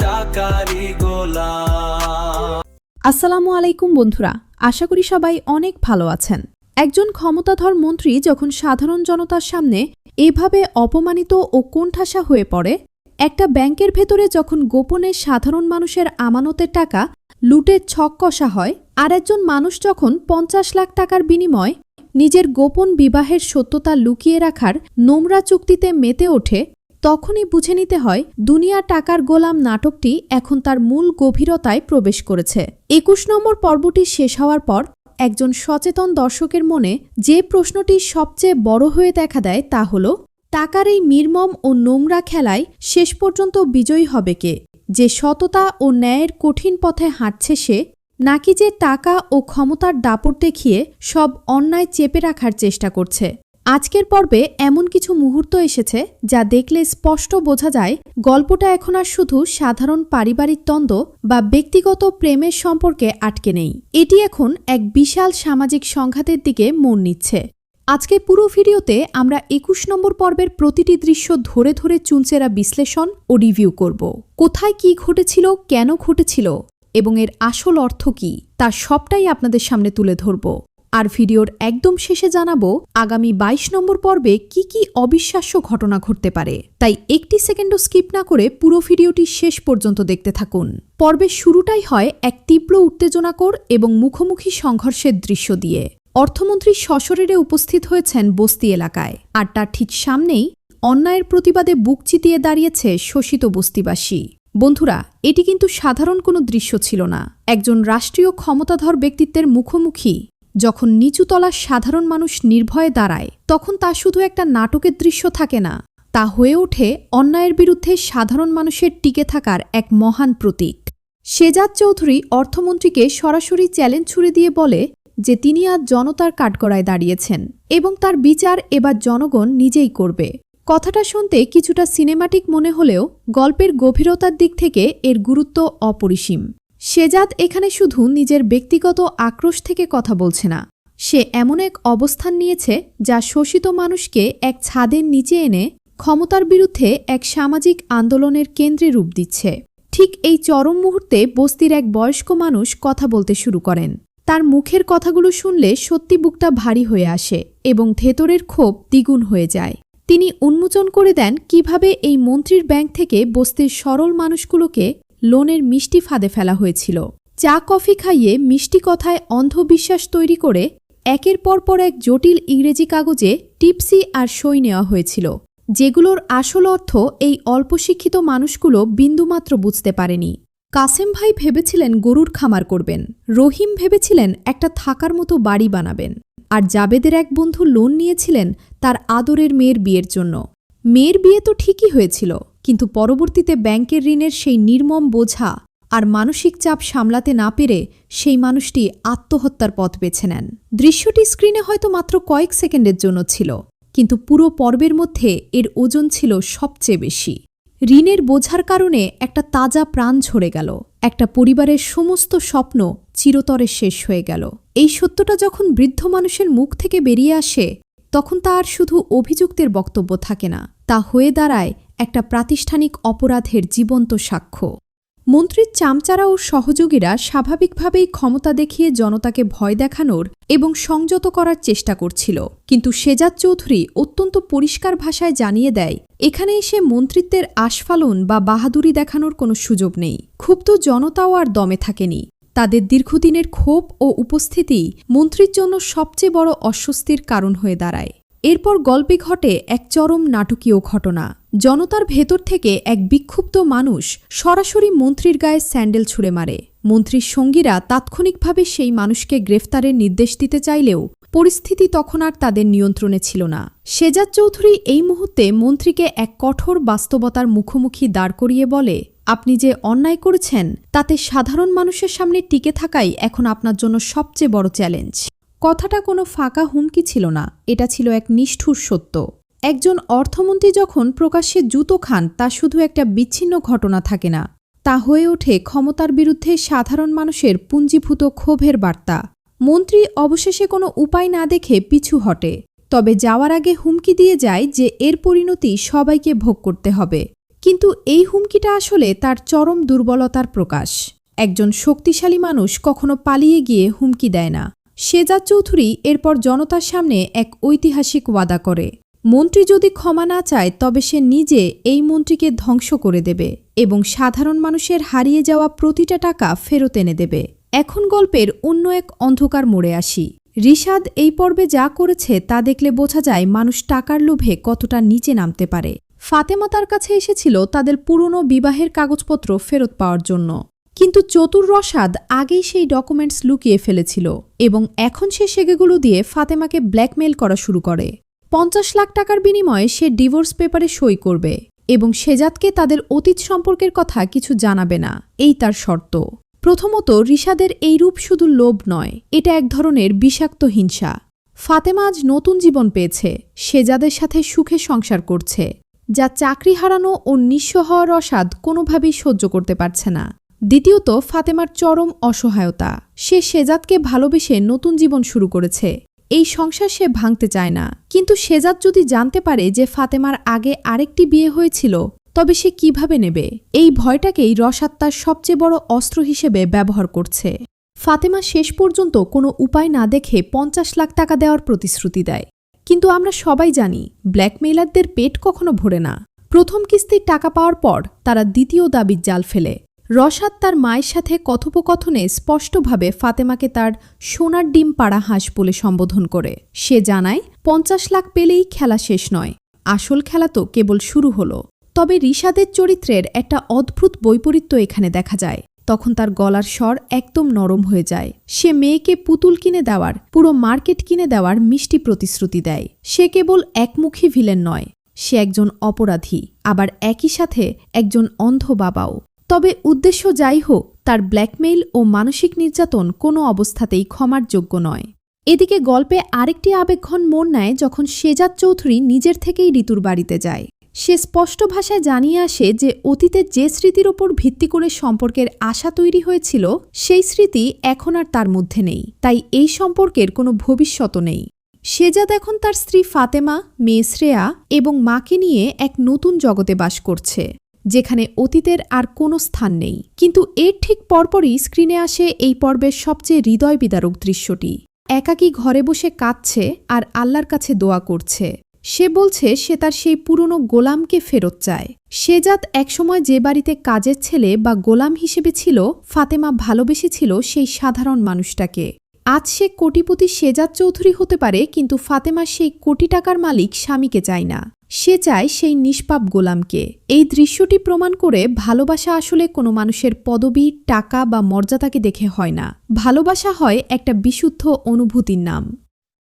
টাকারই গোলাম। আসসালামু আলাইকুম বন্ধুরা, আশা করি সবাই অনেক ভালো আছেন। একজন ক্ষমতাধর মন্ত্রী যখন সাধারণ জনতার সামনে এভাবে অপমানিত ও কোণঠাসা হয়ে পড়ে, একটা ব্যাংকের ভেতরে যখন গোপনে সাধারণ মানুষের আমানতের টাকা লুটের ছক কষা হয়, আর একজন মানুষ যখন ৫০ লাখ টাকার বিনিময়ে নিজের গোপন বিবাহের সত্যতা লুকিয়ে রাখার নোংরা চুক্তিতে মেতে ওঠে, তখনই বুঝে নিতে হয় দুনিয়া টাকার গোলাম নাটকটি এখন তার মূল গভীরতায় প্রবেশ করেছে। ২১ নম্বর পর্বটি শেষ হওয়ার পর একজন সচেতন দর্শকের মনে যে প্রশ্নটি সবচেয়ে বড় হয়ে দেখা দেয় তা হল, টাকার এই নির্মম ও নোংরা খেলায় শেষ পর্যন্ত বিজয়ী হবে কে? যে সততা ও ন্যায়ের কঠিন পথে হাঁটছে সে, নাকি যে টাকা ও ক্ষমতার দাপট দেখিয়ে সব অন্যায় চেপে রাখার চেষ্টা করছে? আজকের পর্বে এমন কিছু মুহূর্ত এসেছে যা দেখলে স্পষ্ট বোঝা যায় গল্পটা এখন আর শুধু সাধারণ পারিবারিক দ্বন্দ্ব বা ব্যক্তিগত প্রেমের সম্পর্কে আটকে নেই। এটি এখন এক বিশাল সামাজিক সংঘাতের দিকে মোড় নিচ্ছে। আজকে পুরো ভিডিওতে আমরা ২১ নম্বর পর্বের প্রতিটি দৃশ্য ধরে ধরে চুনচেরা বিশ্লেষণ ও রিভিউ করব। কোথায় কি ঘটেছিল, কেন ঘটেছিল এবং এর আসল অর্থ কি, তা সবটাই আপনাদের সামনে তুলে ধরব। আর ভিডিওর একদম শেষে জানাবো আগামী ২২ নম্বর পর্বে কি কি অবিশ্বাস্য ঘটনা ঘটতে পারে। তাই একটি সেকেন্ডও স্কিপ না করে পুরো ভিডিওটি শেষ পর্যন্ত দেখতে থাকুন। পর্বের শুরুটাই হয় এক তীব্র উত্তেজনাকর এবং মুখোমুখি সংঘর্ষের দৃশ্য দিয়ে। অর্থমন্ত্রী সশরীরে উপস্থিত হয়েছেন বস্তি এলাকায়, আর তার ঠিক সামনেই অন্যায়ের প্রতিবাদে বুক চিতিয়ে দাঁড়িয়েছে শোষিত বস্তিবাসী। বন্ধুরা, এটি কিন্তু সাধারণ কোনো দৃশ্য ছিল না। একজন রাষ্ট্রীয় ক্ষমতাধর ব্যক্তিত্বের মুখোমুখি যখন নিচুতলার সাধারণ মানুষ নির্ভয়ে দাঁড়ায়, তখন তা শুধু একটা নাটকের দৃশ্য থাকে না, তা হয়ে ওঠে অন্যায়ের বিরুদ্ধে সাধারণ মানুষের টিকে থাকার এক মহান প্রতীক। শেজাদ চৌধুরী অর্থমন্ত্রীকে সরাসরি চ্যালেঞ্জ ছুড়ে দিয়ে বলে যে তিনি আজ জনতার কাঠগড়ায় দাঁড়িয়েছেন এবং তার বিচার এবার জনগণ নিজেই করবে। কথাটা শুনতে কিছুটা সিনেমাটিক মনে হলেও গল্পের গভীরতার দিক থেকে এর গুরুত্ব অপরিসীম। শেজাদ এখানে শুধু নিজের ব্যক্তিগত আক্রোশ থেকে কথা বলছে না, সে এমন এক অবস্থান নিয়েছে যা শোষিত মানুষকে এক ছাদের নিচে এনে ক্ষমতার বিরুদ্ধে এক সামাজিক আন্দোলনের কেন্দ্রে রূপ দিচ্ছে। ঠিক এই চরম মুহূর্তে বস্তির এক বয়স্ক মানুষ কথা বলতে শুরু করেন। তার মুখের কথাগুলো শুনলে সত্যি বুকটা ভারী হয়ে আসে এবং ভেতরের ক্ষোভ দ্বিগুণ হয়ে যায়। তিনি উন্মোচন করে দেন কিভাবে এই মন্ত্রীর ব্যাংক থেকে বস্তির সরল মানুষগুলোকে লোনের মিষ্টি ফাঁদে ফেলা হয়েছিল। চা কফি খাইয়ে মিষ্টি কথায় অন্ধবিশ্বাস তৈরি করে একের পর এক জটিল ইংরেজি কাগজে টিপসি আর সই নেওয়া হয়েছিল, যেগুলোর আসল অর্থ এই অল্প শিক্ষিত মানুষগুলো বিন্দুমাত্র বুঝতে পারেনি। কাসেম ভাই ভেবেছিলেন গরুর খামার করবেন, রহিম ভেবেছিলেন একটা থাকার মতো বাড়ি বানাবেন, আর জাবেদের এক বন্ধু লোন নিয়েছিলেন তার আদরের মেয়ের বিয়ের জন্য। মেয়ের বিয়ে তো ঠিকই হয়েছিল, কিন্তু পরবর্তীতে ব্যাংকের ঋণের সেই নির্মম বোঝা আর মানসিক চাপ সামলাতে না পেরে সেই মানুষটি আত্মহত্যার পথ বেছে নেন। দৃশ্যটি স্ক্রিনে হয়তো মাত্র কয়েক সেকেন্ডের জন্য ছিল, কিন্তু পুরো পর্বের মধ্যে এর ওজন ছিল সবচেয়ে বেশি। ঋণের বোঝার কারণে একটা তাজা প্রাণ ঝরে গেল, একটা পরিবারের সমস্ত স্বপ্ন চিরতরে শেষ হয়ে গেল। এই সত্যটা যখন বৃদ্ধ মানুষের মুখ থেকে বেরিয়ে আসে, তখন তা আর শুধু অভিযুক্তের বক্তব্য থাকে না, তা হয়ে দাঁড়ায় একটা প্রাতিষ্ঠানিক অপরাধের জীবন্ত সাক্ষ্য। মন্ত্রীর চামচারা ও সহযোগীরা স্বাভাবিকভাবেই ক্ষমতা দেখিয়ে জনতাকে ভয় দেখানোর এবং সংযত করার চেষ্টা করছিল, কিন্তু শেজাদ চৌধুরী অত্যন্ত পরিষ্কার ভাষায় জানিয়ে দেয় এখানে এসে মন্ত্রিত্বের আস্ফালন বা বাহাদুরি দেখানোর কোনো সুযোগ নেই। ক্ষুব্ধ জনতাও আর দমে থাকেনি। তাদের দীর্ঘদিনের ক্ষোভ ও উপস্থিতি মন্ত্রীর জন্য সবচেয়ে বড় অস্বস্তির কারণ হয়ে দাঁড়ায়। এরপর গল্পে ঘটে এক চরম নাটকীয় ঘটনা। জনতার ভেতর থেকে এক বিক্ষুব্ধ মানুষ সরাসরি মন্ত্রীর গায়ে স্যান্ডেল ছুঁড়ে মারে। মন্ত্রীর সঙ্গীরা তাৎক্ষণিকভাবে সেই মানুষকে গ্রেফতারের নির্দেশ দিতে চাইলেও পরিস্থিতি তখন আর তাদের নিয়ন্ত্রণে ছিল না। শেজাদ চৌধুরী এই মুহূর্তে মন্ত্রীকে এক কঠোর বাস্তবতার মুখোমুখি দাঁড় করিয়ে বলে, আপনি যে অন্যায় করেছেন তাতে সাধারণ মানুষের সামনে টিকে থাকাই এখন আপনার জন্য সবচেয়ে বড় চ্যালেঞ্জ। কথাটা কোনো ফাঁকা হুমকি ছিল না, এটা ছিল এক নিষ্ঠুর সত্য। একজন অর্থমন্ত্রী যখন প্রকাশ্যে জুতো খান, তা শুধু একটা বিচ্ছিন্ন ঘটনা থাকে না, তা হয়ে ওঠে ক্ষমতার বিরুদ্ধে সাধারণ মানুষের পুঞ্জীভূত ক্ষোভের বার্তা। মন্ত্রী অবশেষে কোনো উপায় না দেখে পিছু হটে, তবে যাওয়ার আগে হুমকি দিয়ে যায় যে এর পরিণতি সবাইকে ভোগ করতে হবে। কিন্তু এই হুমকিটা আসলে তার চরম দুর্বলতার প্রকাশ। একজন শক্তিশালী মানুষ কখনো পালিয়ে গিয়ে হুমকি দেয় না। শেজাদ চৌধুরী এরপর জনতার সামনে এক ঐতিহাসিক ওয়াদা করে, মন্ত্রী যদি ক্ষমা না চায় তবে সে নিজে এই মন্ত্রীকে ধ্বংস করে দেবে এবং সাধারণ মানুষের হারিয়ে যাওয়া প্রতিটা টাকা ফেরত এনে দেবে। এখন গল্পের অন্য এক অন্ধকার মোড়ে আসি। রিশাদ এই পর্বে যা করেছে তা দেখলে বোঝা যায় মানুষ টাকার লোভে কতটা নিচে নামতে পারে। ফাতেমা তার কাছে এসেছিল তাদের পুরনো বিবাহের কাগজপত্র ফেরত পাওয়ার জন্য, কিন্তু চতুর রশাদ আগেই সেই ডকুমেন্টস লুকিয়ে ফেলেছিল এবং এখন সে সেগুলো দিয়ে ফাতেমাকে ব্ল্যাকমেইল করা শুরু করে। ৫০ লাখ টাকার বিনিময়ে সে ডিভোর্স পেপারে সই করবে এবং শেজাদকে তাদের অতীত সম্পর্কের কথা কিছু জানাবে না, এই তার শর্ত। প্রথমত, রিশাদের এই রূপ শুধু লোভ নয়, এটা এক ধরনের বিষাক্ত হিংসা। ফাতেমা আজ নতুন জীবন পেয়েছে, শেজাদের সাথে সুখে সংসার করছে, যা চাকরি হারানো ও নিঃস্ব হওয়ার রশাদ কোনোভাবেই সহ্য করতে পারছে না। দ্বিতীয়ত, ফাতেমার চরম অসহায়তা। সে শেজাদকে ভালোবেসে নতুন জীবন শুরু করেছে, এই সংসার সে ভাঙতে চায় না। কিন্তু শেজাদ যদি জানতে পারে যে ফাতেমার আগে আরেকটি বিয়ে হয়েছিল, তবে সে কিভাবে নেবে? এই ভয়টাকেই রশাদ তার সবচেয়ে বড় অস্ত্র হিসেবে ব্যবহার করছে। ফাতেমা শেষ পর্যন্ত কোনো উপায় না দেখে ৫০ লাখ টাকা দেওয়ার প্রতিশ্রুতি দেয়। কিন্তু আমরা সবাই জানি, ব্ল্যাকমেইলারদের পেট কখনো ভরে না। প্রথম কিস্তির টাকা পাওয়ার পর তারা দ্বিতীয় দাবির জাল ফেলে। রশাদ তার মায়ের সাথে কথোপকথনে স্পষ্টভাবে ফাতেমাকে তার সোনার ডিম পাড়া হাঁস বলে সম্বোধন করে। সে জানায় ৫০ লাখ পেলেই খেলা শেষ নয়, আসল খেলা তো কেবল শুরু হলো। তবে রিশাদের চরিত্রের একটা অদ্ভুত বৈপরীত্য এখানে দেখা যায়। তখন তার গলার স্বর একদম নরম হয়ে যায়। সে মেয়েকে পুতুল কিনে দেওয়ার, পুরো মার্কেট কিনে দেওয়ার মিষ্টি প্রতিশ্রুতি দেয়। সে কেবল একমুখী ভিলেন নয়, সে একজন অপরাধী, আবার একই সাথে একজন অন্ধ বাবাও। তবে উদ্দেশ্য যাই হোক, তার ব্ল্যাকমেইল ও মানসিক নির্যাতন কোনো অবস্থাতেই ক্ষমার যোগ্য নয়। এদিকে গল্পে আরেকটি আবেগঘন মোড় নেয় যখন শেজাদ চৌধুরী নিজের থেকেই ঋতুর বাড়িতে যায়। সে স্পষ্ট ভাষায় জানিয়ে আসে যে অতীতের যে স্মৃতির ওপর ভিত্তি করে সম্পর্কের আশা তৈরি হয়েছিল, সেই স্মৃতি এখন আর তার মধ্যে নেই, তাই এই সম্পর্কের কোনো ভবিষ্যৎ নেই। শেজাদ এখন তার স্ত্রী ফাতেমা, মেয়ে শ্রেয়া এবং মাকে নিয়ে এক নতুন জগতে বাস করছে, যেখানে অতীতের আর কোনো স্থান নেই। কিন্তু এর ঠিক পরপরই স্ক্রিনে আসে এই পর্বের সবচেয়ে হৃদয় বিদারক দৃশ্যটি। একাকী ঘরে বসে কাঁদছে আর আল্লাহর কাছে দোয়া করছে। সে বলছে সে তার সেই পুরনো গোলামকে ফেরত চায়। শেজাদ একসময় যে বাড়িতে কাজের ছেলে বা গোলাম হিসেবে ছিল, ফাতেমা ভালোবেসেছিল সেই সাধারণ মানুষটাকে। আজ সে কোটিপতি শেজাদ চৌধুরী হতে পারে, কিন্তু ফাতেমা সেই কোটি টাকার মালিক স্বামীকে চায় না। সে চায় সেই নিষ্পাপ গোলামকে। এই দৃশ্যটি প্রমাণ করে ভালোবাসা আসলে কোনো মানুষের পদবি, টাকা বা মর্যাদাকে দেখে হয় না। ভালোবাসা হয় একটা বিশুদ্ধ অনুভূতির নাম।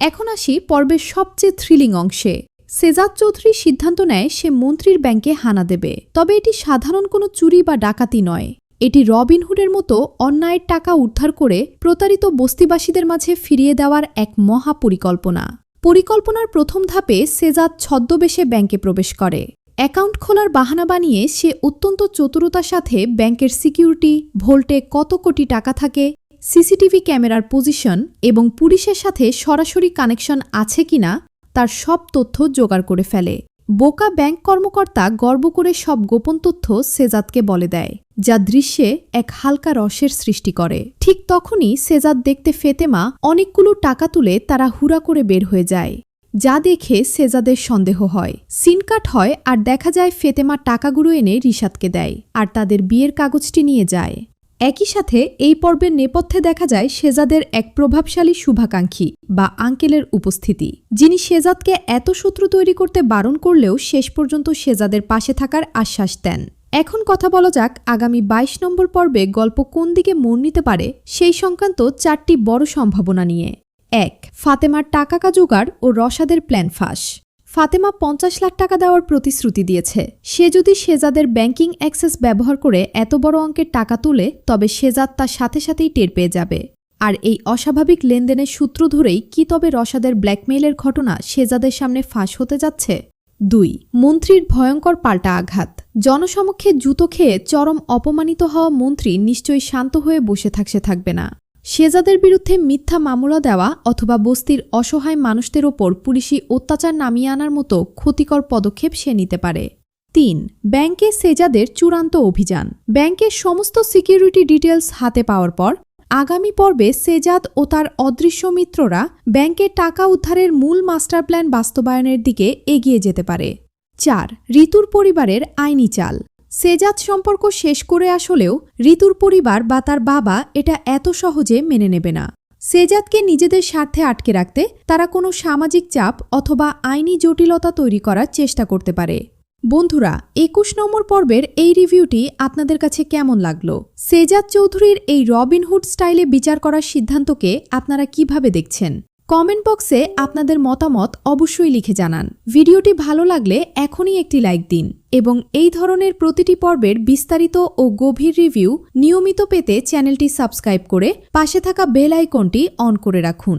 এখন আসি পর্বের সবচেয়ে থ্রিলিং অংশে। শেজাদ চৌধুরী সিদ্ধান্ত নেয় সে মন্ত্রীর ব্যাংকে হানা দেবে। তবে এটি সাধারণ কোনো চুরি বা ডাকাতি নয়, এটি রবিনহুডের মতো অন্যায়ের টাকা উদ্ধার করে প্রতারিত বস্তিবাসীদের মাঝে ফিরিয়ে দেওয়ার এক মহা পরিকল্পনা। পরিকল্পনার প্রথম ধাপে শেজাদ ছদ্মবেশে ব্যাংকে প্রবেশ করে। অ্যাকাউন্ট খোলার বাহানা বানিয়ে সে অত্যন্ত চতুরতার সাথে ব্যাংকের সিকিউরিটি, ভোল্টে কত কোটি টাকা থাকে, সিসিটিভি ক্যামেরার পজিশন এবং পুলিশের সাথে সরাসরি কানেকশন আছে কিনা তার সব তথ্য জোগাড় করে ফেলে। বোকা ব্যাংক কর্মকর্তা গর্ব করে সব গোপন তথ্য শেজাদকে বলে দেয়, যা দৃশ্যে এক হালকা রসের সৃষ্টি করে। ঠিক তখনই শেজাদ দেখতে ফাতেমা অনেকগুলো টাকা তুলে তারা হুড়া করে বের হয়ে যায়, যা দেখে শেজাদের সন্দেহ হয়। সিনকাট হয় আর দেখা যায় ফাতেমা টাকাগুলো এনে রিশাদকে দেয় আর তাদের বিয়ের কাগজটি নিয়ে যায়। একই সাথে এই পর্বের নেপথ্যে দেখা যায় শেজাদের এক প্রভাবশালী শুভাকাঙ্ক্ষী বা আঙ্কেলের উপস্থিতি, যিনি শেজাদকে এত শত্রু তৈরি করতে বারণ করলেও শেষ পর্যন্ত শেজাদের পাশে থাকার আশ্বাস দেন। এখন কথা বলা যাক আগামী ২২ নম্বর পর্বে গল্প কোন দিকে মোড় নিতে পারে সেই সংক্রান্ত ৪টি বড় সম্ভাবনা নিয়ে। ১. ফাতেমার টাকা জোগাড় ও রশাদের প্ল্যান ফাঁস। ফাতেমা ৫০ লাখ টাকা দেওয়ার প্রতিশ্রুতি দিয়েছে। সে যদি শেজাদের ব্যাংকিং অ্যাক্সেস ব্যবহার করে এত বড় অঙ্কের টাকা তুলে, তবে শেজাদ তার সাথে সাথেই টের পেয়ে যাবে। আর এই অস্বাভাবিক লেনদেনের সূত্র ধরেই কি তবে রশাদের ব্ল্যাকমেইলের ঘটনা শেজাদের সামনে ফাঁস হতে যাচ্ছে? ২. মন্ত্রীর ভয়ঙ্কর পাল্টা আঘাত। জনসমক্ষে জুতো খেয়ে চরম অপমানিত হওয়া মন্ত্রী নিশ্চয়ই শান্ত হয়ে বসে থাকবে না। শেজাদের বিরুদ্ধে মিথ্যা মামলা দেওয়া অথবা বস্তির অসহায় মানুষদের ওপর পুলিশি অত্যাচার নামিয়ে আনার মতো ক্ষতিকর পদক্ষেপ সে নিতে পারে। 3. ব্যাংকে সেজাদের চূড়ান্ত অভিযান। ব্যাংকের সমস্ত সিকিউরিটি ডিটেলস হাতে পাওয়ার পর আগামী পর্বে সেজাদ ও তার অদৃশ্য মিত্ররা ব্যাংকের টাকা উদ্ধারের মূল মাস্টার প্ল্যান বাস্তবায়নের দিকে এগিয়ে যেতে পারে। 4. ঋতুর পরিবারের আইনি চাল। সেজাদ সম্পর্ক শেষ করে আসলেও ঋতুর পরিবার বা তার বাবা এটা এত সহজে মেনে নেবে না। সেজাদকে নিজেদের স্বার্থে আটকে রাখতে তারা কোনো সামাজিক চাপ অথবা আইনি জটিলতা তৈরি করার চেষ্টা করতে পারে। বন্ধুরা, 21 নম্বর পর্বের এই রিভিউটি আপনাদের কাছে কেমন লাগলো? সেজাদ চৌধুরীর এই রবিনহুড স্টাইলে বিচার করার সিদ্ধান্তকে আপনারা কিভাবে দেখছেন? কমেন্ট বক্সে আপনাদের মতামত অবশ্যই লিখে জানান। ভিডিওটি ভালো লাগলে এখনই একটি লাইক দিন এবং এই ধরনের প্রতিটি পর্বের বিস্তারিত ও গভীর রিভিউ নিয়মিত পেতে চ্যানেলটি সাবস্ক্রাইব করে পাশে থাকা বেল আইকনটি অন করে রাখুন।